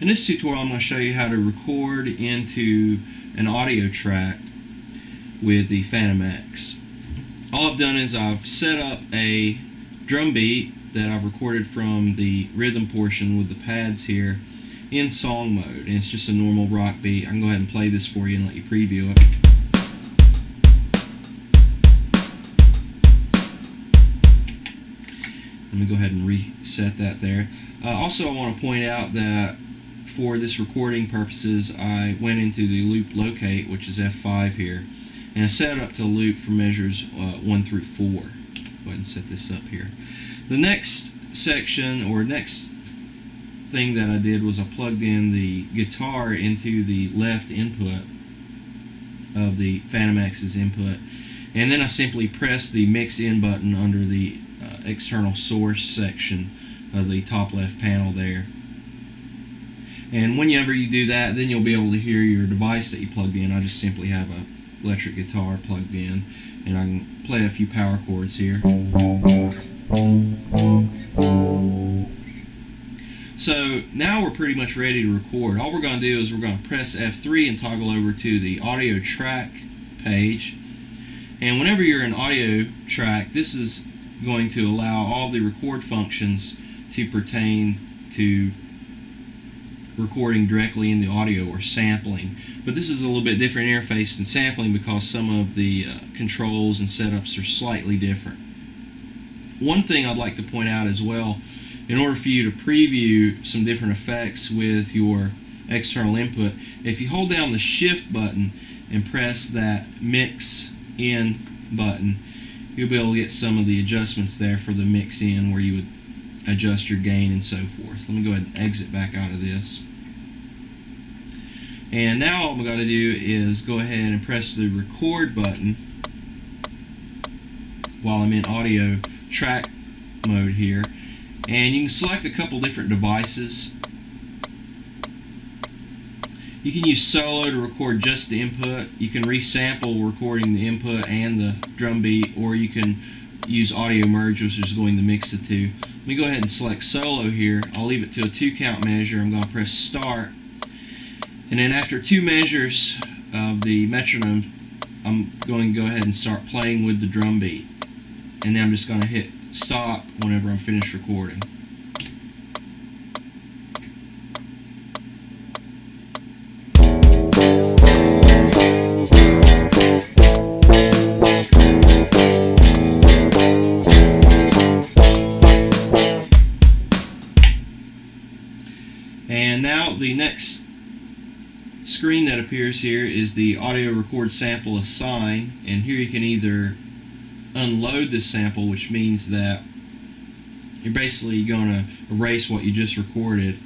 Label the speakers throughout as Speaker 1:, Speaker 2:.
Speaker 1: In this tutorial, I'm going to show you how to record into an audio track with the FantomX. All I've done is I've set up a drum beat that I've recorded from the rhythm portion with the pads here in song mode, and it's just a normal rock beat. I can go ahead and play this for you and let you preview it. Let me go ahead and reset that there. Also, I want to point out that for this recording purposes, I went into the loop locate, which is F5 here, and I set it up to loop for measures 1 through 4. Go ahead and set this up here. The next section, or next thing that I did, was I plugged in the guitar into the left input of the FantomX's input, and then I simply pressed the mix in button under the external source section of the top left panel there. And whenever you do that, then you'll be able to hear your device that you plugged in. I just simply have an electric guitar plugged in, and I can play a few power chords here. So now we're pretty much ready to record. All we're going to do is we're going to press F3 and toggle over to the audio track page. And whenever you're in audio track, this is going to allow all the record functions to pertain to recording directly in the audio or sampling. But this is a little bit different interface than sampling because some of the controls and setups are slightly different. One thing I'd like to point out as well, in order for you to preview some different effects with your external input, if you hold down the shift button and press that mix in button, you'll be able to get some of the adjustments there for the mix in, where you would adjust your gain and so forth. Let me go ahead and exit back out of this. And now all I'm going to do is go ahead and press the record button while I'm in audio track mode here. And you can select a couple different devices. You can use solo to record just the input. You can resample recording the input and the drum beat, or you can use audio merge, which is going to mix the two. Let me go ahead and select solo here. I'll leave it to a 2 count measure. I'm going to press start, and then after 2 measures of the metronome, I'm going to go ahead and start playing with the drum beat, and then I'm just going to hit stop whenever I'm finished recording. And now the next screen that appears here is the audio record sample assign, and here you can either unload this sample, which means that you're basically going to erase what you just recorded.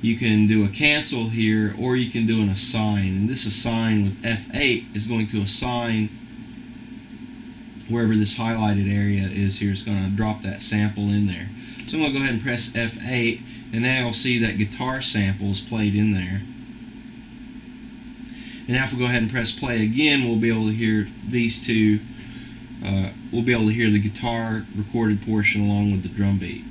Speaker 1: You can do a cancel here, or you can do an assign, and this assign with F8 is going to assign wherever this highlighted area is here. It's going to drop that sample in there. So I'm going to go ahead and press F8, and now you'll see that guitar sample is played in there. And now if we go ahead and press play again, we'll be able to hear these two. We'll be able to hear the guitar recorded portion along with the drum beat.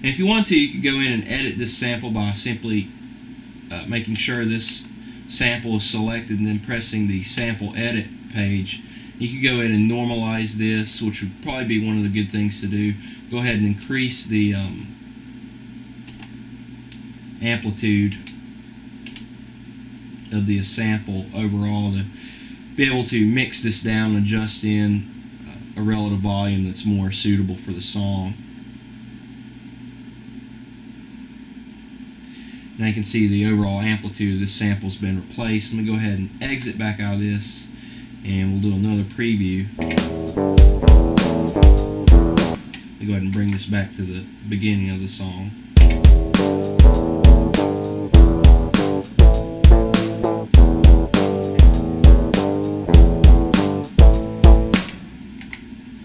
Speaker 1: And if you want to, you could go in and edit this sample by simply making sure this sample is selected and then pressing the sample edit page. You could go in and normalize this, which would probably be one of the good things to do. Go ahead and increase the amplitude of the sample overall to be able to mix this down and adjust in a relative volume that's more suitable for the song. Now you can see the overall amplitude of this sample has been replaced. Let me go ahead and exit back out of this, and we'll do another preview. Let me go ahead and bring this back to the beginning of the song.